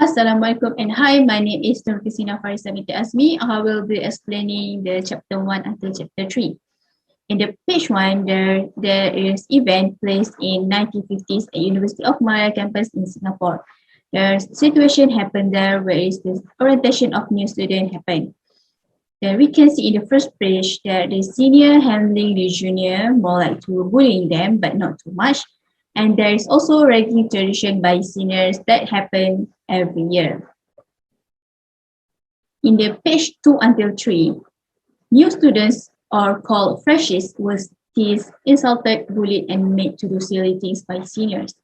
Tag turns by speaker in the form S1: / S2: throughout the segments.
S1: Assalamualaikum and hi, my name is Nur Kisina Farisa binti Azmi. I will be explaining the chapter 1 until chapter 3. In the page 1, there is event placed in 1950s at University of Malaya campus in Singapore. The situation happened there where is the orientation of new student happened. Then we can see in the first page that the senior handling the junior, more like to bullying them, but not too much. And there is also ragging tradition by seniors that happen every year. In the page 2 until 3, new students or called freshies was teased, insulted, bullied, and made to do silly things by seniors.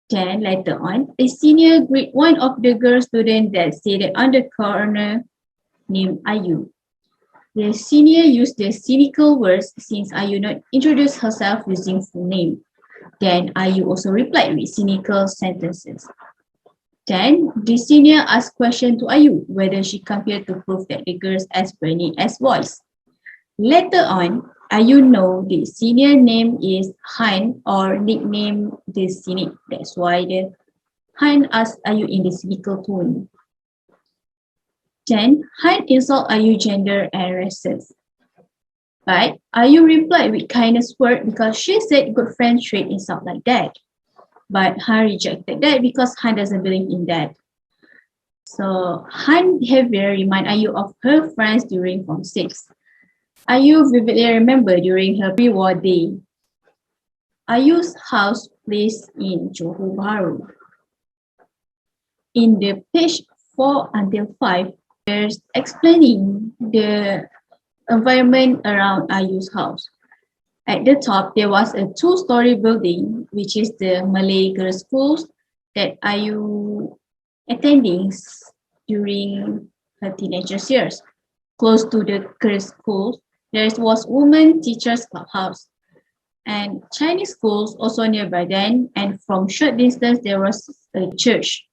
S1: Then later on, a senior greeted one of the girl students that seated on the corner named Ayu. The senior used the cynical words since Ayu not introduced herself using full name. Then Ayu also replied with cynical sentences. Then the senior asked question to Ayu whether she come here to prove that the girls as brainy as boys. Later on, Ayu know the senior name is Han or nickname the cynic. That's why the Han asked Ayu in the cynical tone. Then Han insult Ayu gender and races. But Ayu replied with kindness word because she said good friends should insult like that. But Han rejected that because Han doesn't believe in that. So Han behavior remind Ayu of her friends during Form 6. Ayu vividly remember during her pre-war day. Ayu's house placed in Johor Bahru. In the page 4 until 5, there's explaining the environment around Ayu's house. At the top, there was a 2-story building, which is the Malay girls' schools that Ayu attending during her teenage years. Close to the girls' school, there was women teachers' clubhouse. And Chinese schools also nearby then, and from short distance, there was a church.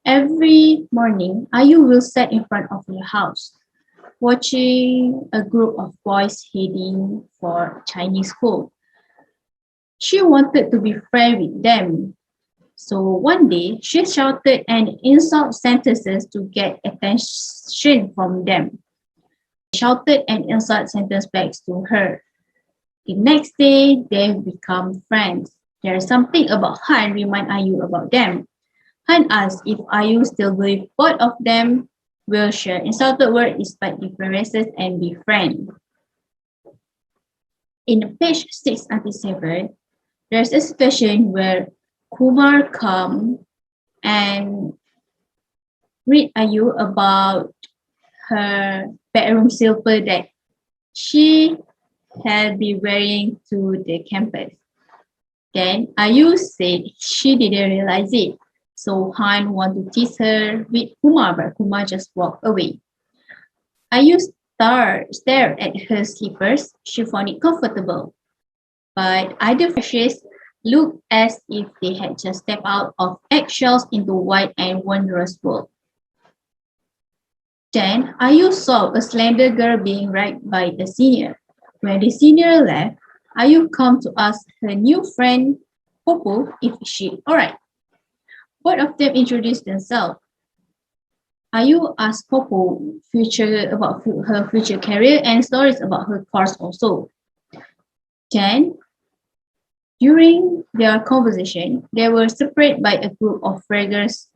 S1: Every morning, Ayu will sit in front of her house, watching a group of boys heading for Chinese school. She wanted to be friends with them. So one day, she shouted and insult sentences to get attention from them. They shouted and insult sentence back to her. The next day, they become friends. There is something about Han remind Ayu about them. Han asked if Ayu still believe both of them will share insulted words despite different races and be friends. In page 6 until 7, there's a situation where Kumar come and read Ayu about her bedroom slipper that she had been wearing to the campus. Then Ayu said she didn't realize it. So Han wanted to tease her with Kumar, but Kumar just walked away. Ayu stared at her slippers. She found it comfortable. But other freshies looked as if they had just stepped out of eggshells into white and wondrous world. Then Ayu saw a slender girl being ragged by the senior. When the senior left, Ayu come to ask her new friend Popo if she alright. Both of them introduced themselves. Ayu asked Popo about her future career and stories about her course also. Then, during their conversation, they were separated by a group of raggers.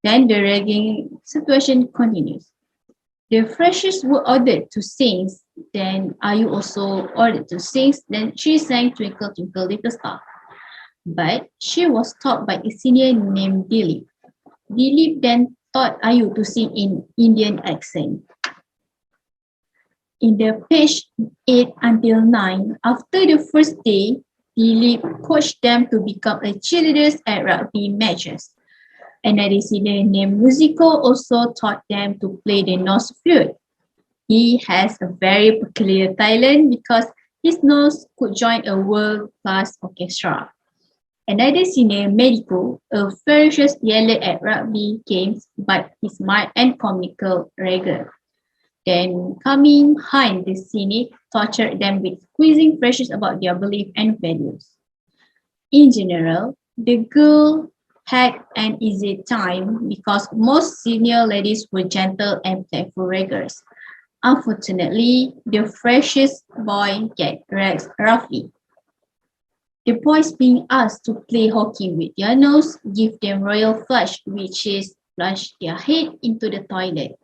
S1: Then the ragging situation continues. The freshies were ordered to sing. Then Ayu also ordered to sing. Then she sang Twinkle Twinkle Little Star. But she was taught by a senior named Dilip. Dilip then taught Ayu to sing in Indian accent. In the page 8 until 9, after the first day, Dilip coached them to become a cheerleaders at rugby matches. Another senior named Musico also taught them to play the nose flute. He has a very peculiar talent because his nose could join a world-class orchestra. Another senior, Medico, a ferocious yeller at rugby games, but he's smart and comical ragger. Then coming Han, the cynic, tortured them with squeezing pressures about their belief and values. In general, the girl had an easy time because most senior ladies were gentle and playful regulars. Unfortunately, the freshest boy gets ragged roughly. The boys being asked to play hockey with their nose give them royal flush, which is flush their head into the toilet.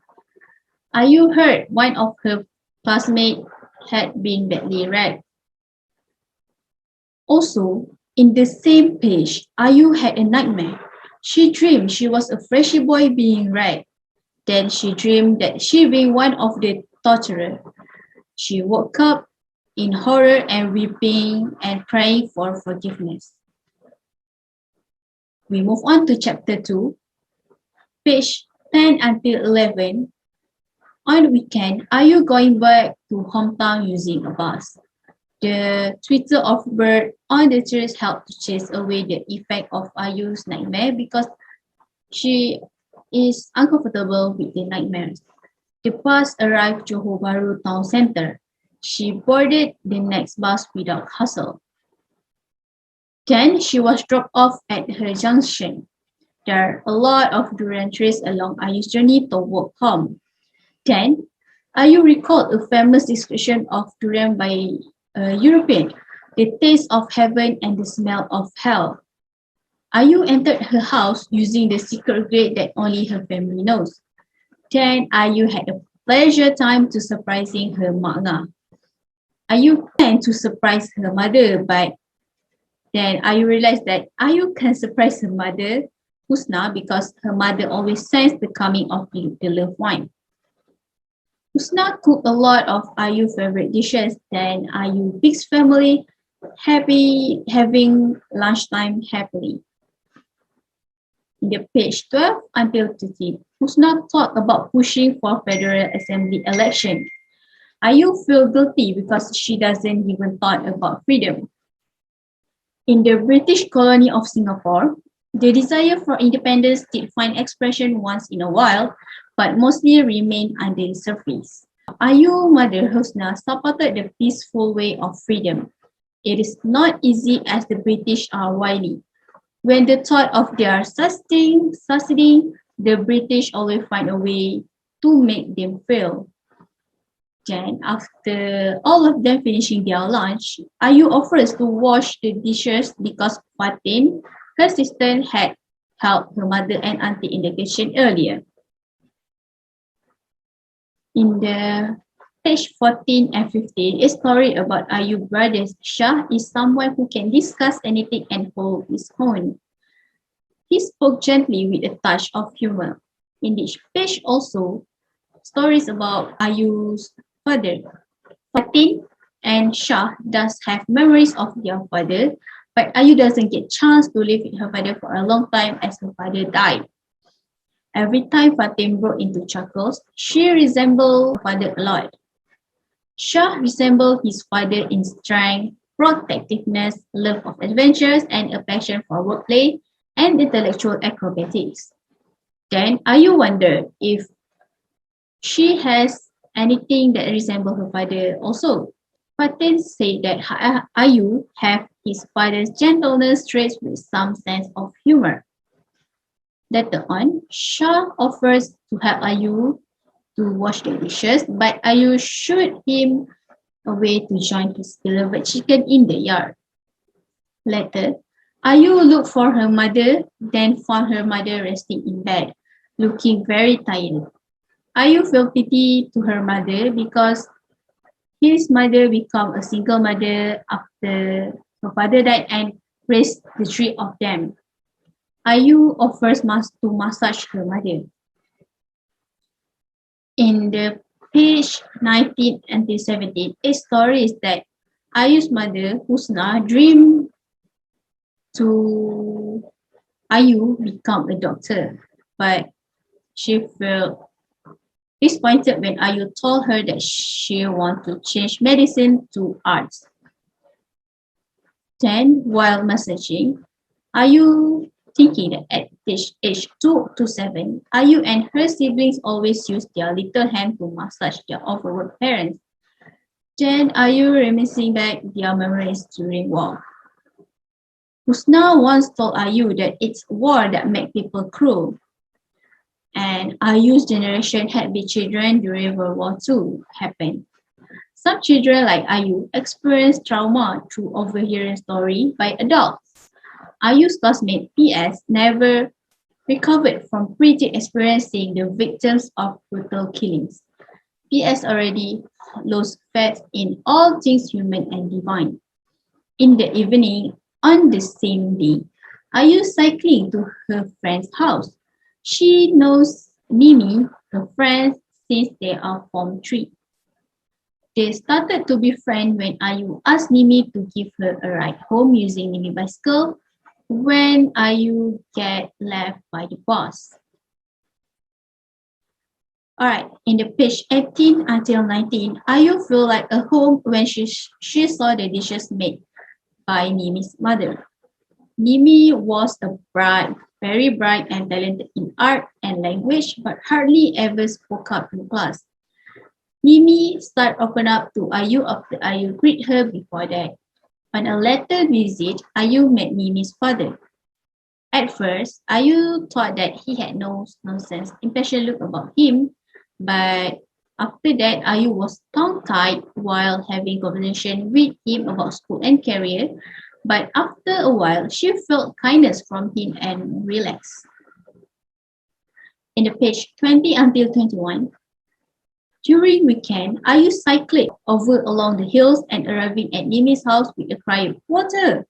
S1: Ayu heard one of her classmates had been badly ragged. Also, in the same page, Ayu had a nightmare. She dreamed she was a freshy boy being ragged. Then she dreamed that she being one of the torturers. She woke up in horror and weeping and praying for forgiveness. We move on to chapter 2, page 10 until 11. On the weekend, are you going back to hometown using a bus? The twitter of bird on the trees helped to chase away the effect of Ayu's nightmare because she is uncomfortable with the nightmares. The bus arrived Johor Bahru town centre. She boarded the next bus without hustle. Then she was dropped off at her junction. There are a lot of durian trees along Ayu's journey toward home. Then, Ayu recalled a famous description of durian by a European, the taste of heaven and the smell of hell. Ayu entered her house using the secret gate that only her family knows. Then Ayu had a pleasure time to surprising her makna. Ayu planned to surprise her mother, but then Ayu realized that Ayu can surprise her mother, Husna, because her mother always sensed the coming of the loved one. Husna cooked a lot of Ayu's favorite dishes, then Ayu Big's family happy having lunchtime happily. In the page 12 until 13, Husna thought about pushing for federal assembly election. Ayu feel guilty because she doesn't even thought about freedom. In the British colony of Singapore, the desire for independence did find expression once in a while, but mostly remained under the surface. Ayu's mother Husna supported the peaceful way of freedom. It is not easy as the British are wily. When the thought of their succeeding, the British always find a way to make them fail. Then, after all of them finishing their lunch, Ayu offers to wash the dishes because Fatin, her sister, had helped her mother and auntie in the kitchen earlier. In the page 14 and 15, a story about Ayu brothers. Shah is someone who can discuss anything and hold his own. He spoke gently with a touch of humor. In this page also, stories about Ayu's father. Fatin and Shah does have memories of their father, but Ayu doesn't get chance to live with her father for a long time as her father died. Every time Fatin broke into chuckles, she resembled her father a lot. Shah resembled his father in strength, protectiveness, love of adventures, and a passion for wordplay and intellectual acrobatics. Then Ayu wondered if she has anything that resembles her father also. Fatin said that Ayu have his father's gentleness traits with some sense of humor. Later on, Shah offers to help Ayu to wash the dishes, but Ayu shooed him away to join his beloved chicken in the yard. Later, Ayu looked for her mother, then found her mother resting in bed, looking very tired. Ayu felt pity to her mother because his mother became a single mother after her father died and raised the three of them. Ayu offers to massage her mother. In the page 19 until 17, a story is that Ayu's mother, Husna, dreamed to Ayu become a doctor, but she felt disappointed when Ayu told her that she wanted to change medicine to arts. Then, while massaging, Ayu thinking that at age 2 to 7, Ayu and her siblings always use their little hand to massage their overworked parents. Then Ayu reminiscing back their memories during war. Husna once told Ayu that it's war that makes people cruel, and Ayu's generation had been children during World War II happened. Some children like Ayu experience trauma through overhearing stories by adults. Ayu's classmate PS never recovered from experiencing the victims of brutal killings. PS already lost faith in all things human and divine. In the evening, on the same day, Ayu cycling to her friend's house. She knows Mimi, her friend, since they are Form 3. They started to be friends when Ayu asked Mimi to give her a ride home using Mimi bicycle when Ayu get left by the bus. Alright, in the page 18 until 19, Ayu feel like a home when she saw the dishes made by Mimi's mother. Mimi was very bright and talented in art and language, but hardly ever spoke up in class. Mimi started open up to Ayu after Ayu greeted her before that. On a later visit, Ayu met Mimi's father. At first, Ayu thought that he had no nonsense impression look about him, but after that, Ayu was tongue-tied while having conversation with him about school and career. But after a while, she felt kindness from him and relaxed. In the page 20 until 21, during weekend, Ayu cycled over along the hills and arriving at Mimi's house with a cry of water.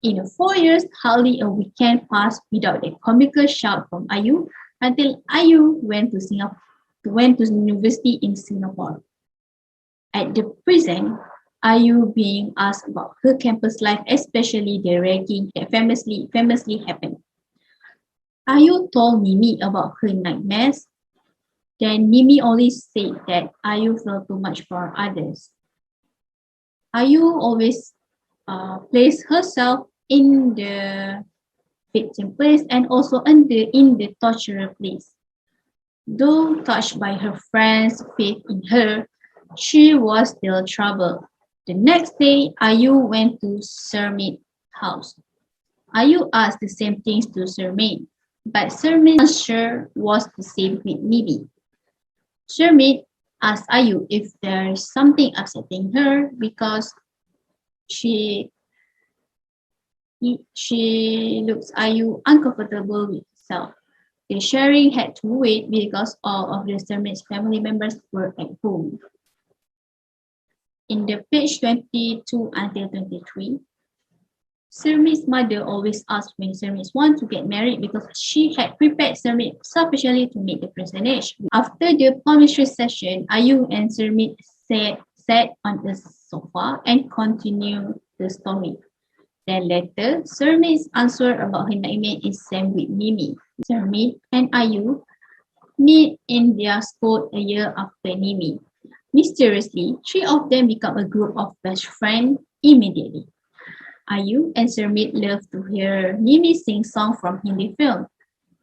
S1: In 4 years, hardly a weekend passed without a comical shout from Ayu until Ayu went to university in Singapore. At the prison, Ayu being asked about her campus life, especially the ragging that famously happened. Ayu told Mimi about her nightmares. Then Mimi only said that Ayu felt too much for others. Ayu always placed herself in the victim place and also in the torturer place. Though touched by her friends' faith in her, she was still troubled. The next day, Ayu went to Sirmit's house. Ayu asked the same things to Sirmit, but Sirmit's answer was the same with Mimi. Sirmit asked Ayu if there is something upsetting her because she looks Ayu uncomfortable with herself. The sharing had to wait because all of the Sirmit's family members were at home. In the page 22 until 23, Sirmit's mother always asked when Sirmit want to get married because she had prepared Sirmit sufficiently to meet the present age. After the palmistry session, Ayu and Sirmit sat on the sofa and continued the story. Then later, Sirmit's answer about her nightmare is same with Mimi. Sirmit and Ayu meet in their school a year after Mimi. Mysteriously, three of them become a group of best friends immediately. Ayu and Sirmit love to hear Mimi sing songs from Hindi film,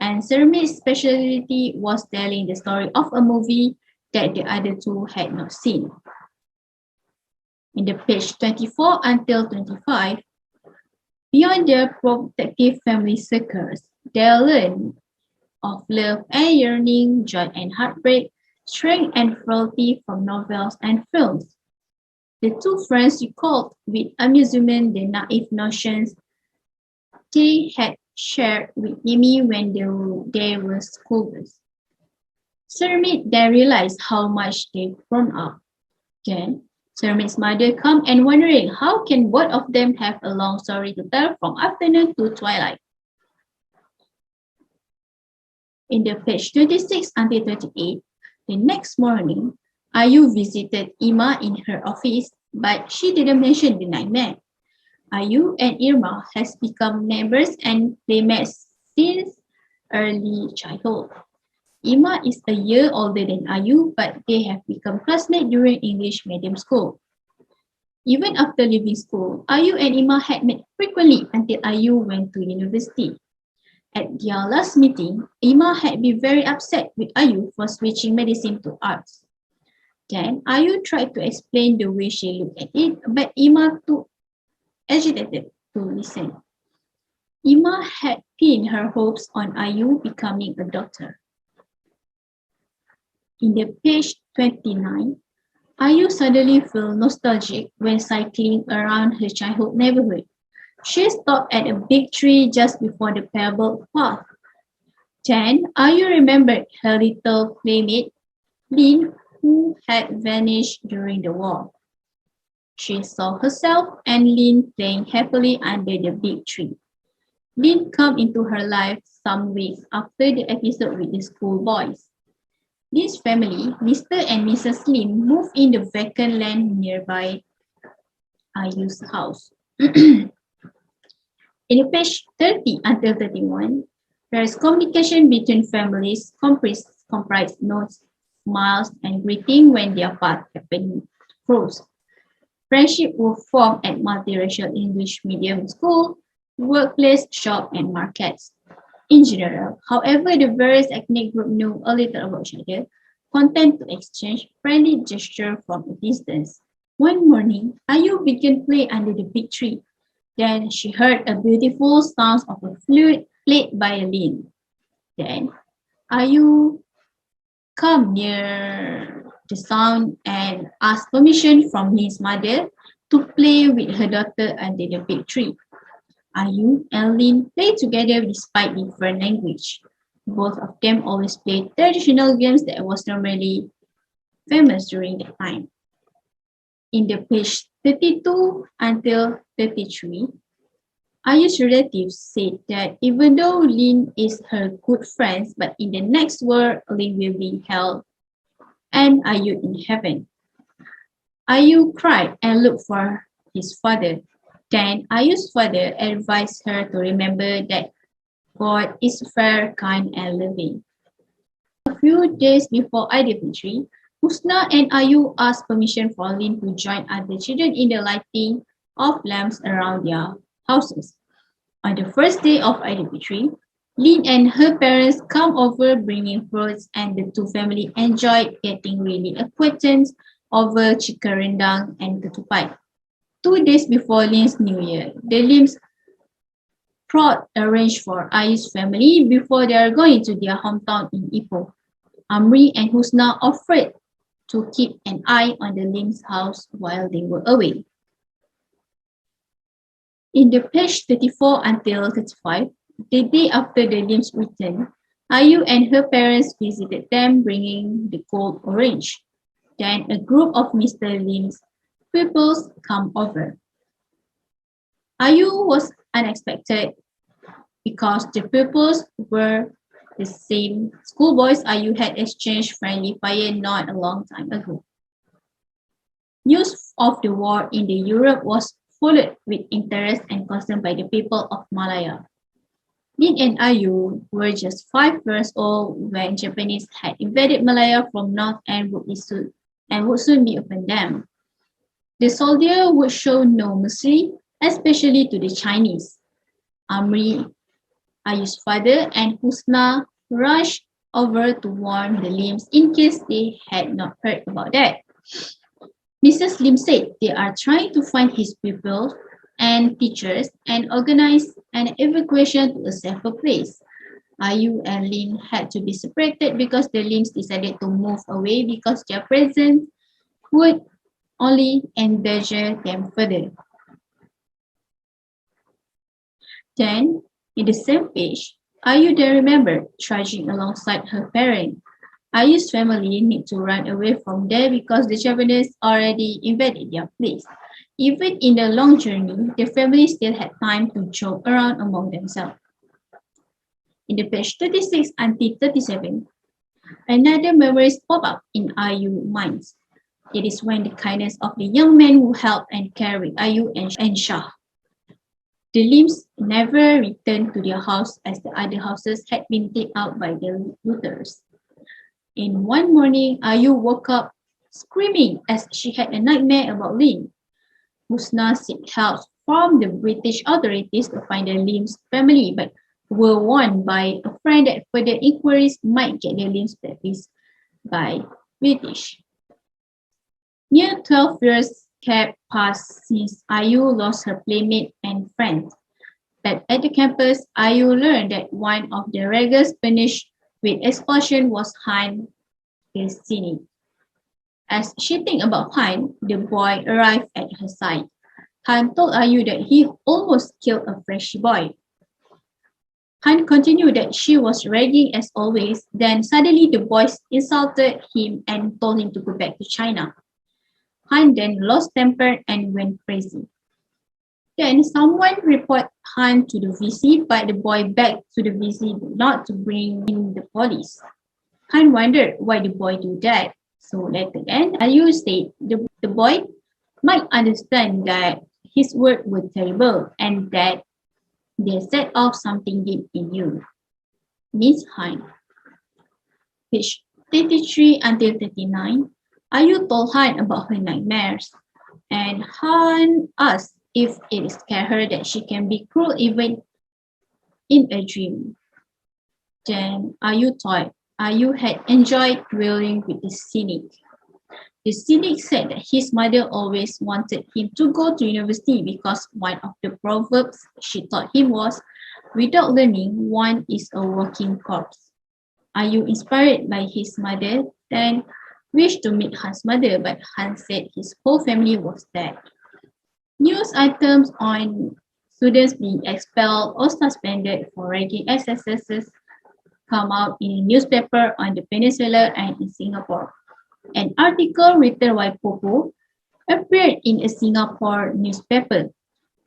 S1: and Sirmit's specialty was telling the story of a movie that the other two had not seen. In the page 24 until 25, beyond their protective family circles, they learn of love and yearning, joy and heartbreak, strength and frailty from novels and films. The two friends recalled with amusement the naive notions they had shared with Mimi when they were schoolgirls. Sirmit then realized how much they'd grown up. Then, Sirmit's mother come and wondering how can both of them have a long story to tell from afternoon to twilight. In the page 26 until 28, the next morning, Ayu visited Ima in her office, but she didn't mention the nightmare. Ayu and Irma has become neighbors and playmates since early childhood. Ima is a year older than Ayu, but they have become classmates during English medium school. Even after leaving school, Ayu and Ima had met frequently until Ayu went to university. At their last meeting, Ima had been very upset with Ayu for switching medicine to arts. Then Ayu tried to explain the way she looked at it, but Ima too agitated to listen. Ima had pinned her hopes on Ayu becoming a doctor. In the page 29, Ayu suddenly feels nostalgic when cycling around her childhood neighborhood. She stopped at a big tree just before the pebbled path. Then Ayu remembered her little playmate, Lin, who had vanished during the war. She saw herself and Lin playing happily under the big tree. Lin came into her life some weeks after the episode with the schoolboys. Lin's family, Mr. and Mrs. Lin, moved in the vacant land nearby Ayu's house. In page 30 until 31, there is communication between families comprised notes, smiles, and greeting when their path happened cross. Friendship were formed at multiracial English medium school, workplace, shop, and markets. In general, however, the various ethnic groups knew a little about each other, content to exchange friendly gesture from a distance. One morning, Ayu began play under the big tree. Then she heard a beautiful sound of a flute played by a Lin. Then Ayu come near the sound and asked permission from Lin's mother to play with her daughter under the big tree. Ayu and Lin play together despite different language. Both of them always played traditional games that was normally famous during that time. In the page 32 until 33, Ayu's relatives said that even though Lin is her good friend, but in the next world, Lin will be hell and Ayu in heaven. Ayu cried and looked for his father. Then Ayu's father advised her to remember that God is fair, kind, and loving. A few days before Aidilfitri, Husna and Ayu asked permission for Lin to join other children in the lighting of lamps around their houses. On the first day of Aidilfitri, Lin and her parents come over bringing fruits and the two families enjoyed getting really acquainted over chicken rendang and ketupat. 2 days before Lin's New Year, the Lims brought arranged for Ayu's family before they are going to their hometown in Ipoh. Amri and Husna offered to keep an eye on the Lim's house while they were away. In the page 34 until 35, the day after the Lims returned, Ayu and her parents visited them bringing the gold orange. Then a group of Mr. Lim's pupils come over. Ayu was unexpected because the pupils were the same schoolboys Ayu had exchanged friendly fire not a long time ago. News of the war in the Europe was followed with interest and concern by the people of Malaya. Lin and Ayu were just 5 years old when Japanese had invaded Malaya from north and would soon be upon them. The soldier would show no mercy, especially to the Chinese. Amri, Ayu's father, and Husna rushed over to warn the Lims in case they had not heard about that. Mrs. Lim said they are trying to find his pupils and teachers and organize an evacuation to a safer place. Ayu and Lin had to be separated because the Lims decided to move away because their presence would only endanger them further. Then, in the same page, Ayu then remembered trudging alongside her parents. Ayu's family need to run away from there because the Japanese already invaded their place. Even in the long journey, the family still had time to joke around among themselves. In the page 36 until 37, another memories pop up in Ayu's mind. It is when the kindness of the young man who helped and carried Ayu and Shah. The Lims never returned to their house as the other houses had been taken out by the looters. In one morning, Ayu woke up screaming as she had a nightmare about Lin. Husna sought help from the British authorities to find the Lim's family, but were warned by a friend that further inquiries might get the Lim's released by British. Near 12 years kept passed since Ayu lost her playmate and friend. But at the campus, Ayu learned that one of the rebels punished with expulsion was Han, his cynic. As she thinks about Han, the boy arrived at her side. Han told Ayu that he almost killed a freshie boy. Han continued that she was ragging as always, then suddenly the boys insulted him and told him to go back to China. Han then lost temper and went crazy. Then someone reported Han to the VC, but the boy begged to the VC not to bring in the police. Han wondered why the boy do that. So later then, Ayu said the boy might understand that his words were terrible and that they set off something deep in you. Miss Han. Page 33 until 39, Ayu told Han about her nightmares, and Han asked if it scared her that she can be cruel even in a dream. Then Ayu thought Ayu had enjoyed dwelling with the cynic. The cynic said that his mother always wanted him to go to university because one of the proverbs she taught him was, "Without learning, one is a walking corpse." Ayu, inspired by his mother, then wished to meet Han's mother, but Han said his whole family was dead. News items on students being expelled or suspended for ragging SSSs come out in a newspaper on the peninsula and in Singapore. An article written by Popo appeared in a Singapore newspaper.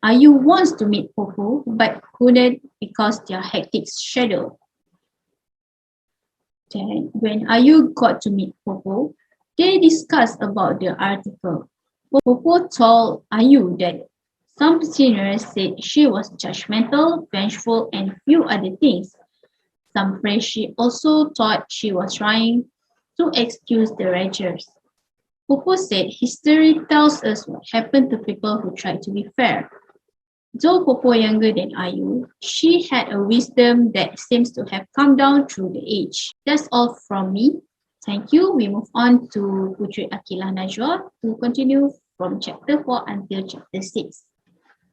S1: Ayu wants to meet Popo but couldn't because their hectic schedule. Then, when Ayu got to meet Popo, they discussed about the article. Popo told Ayu that some seniors said she was judgmental, vengeful, and few other things. Some freshies also thought she was trying to excuse the raggers. Popo said history tells us what happened to people who try to be fair. Though Popo younger than Ayu, she had a wisdom that seems to have come down through the age. That's all from me. Thank you. We move on to Putri Akilah Najwa to continue from chapter 4 until chapter 6.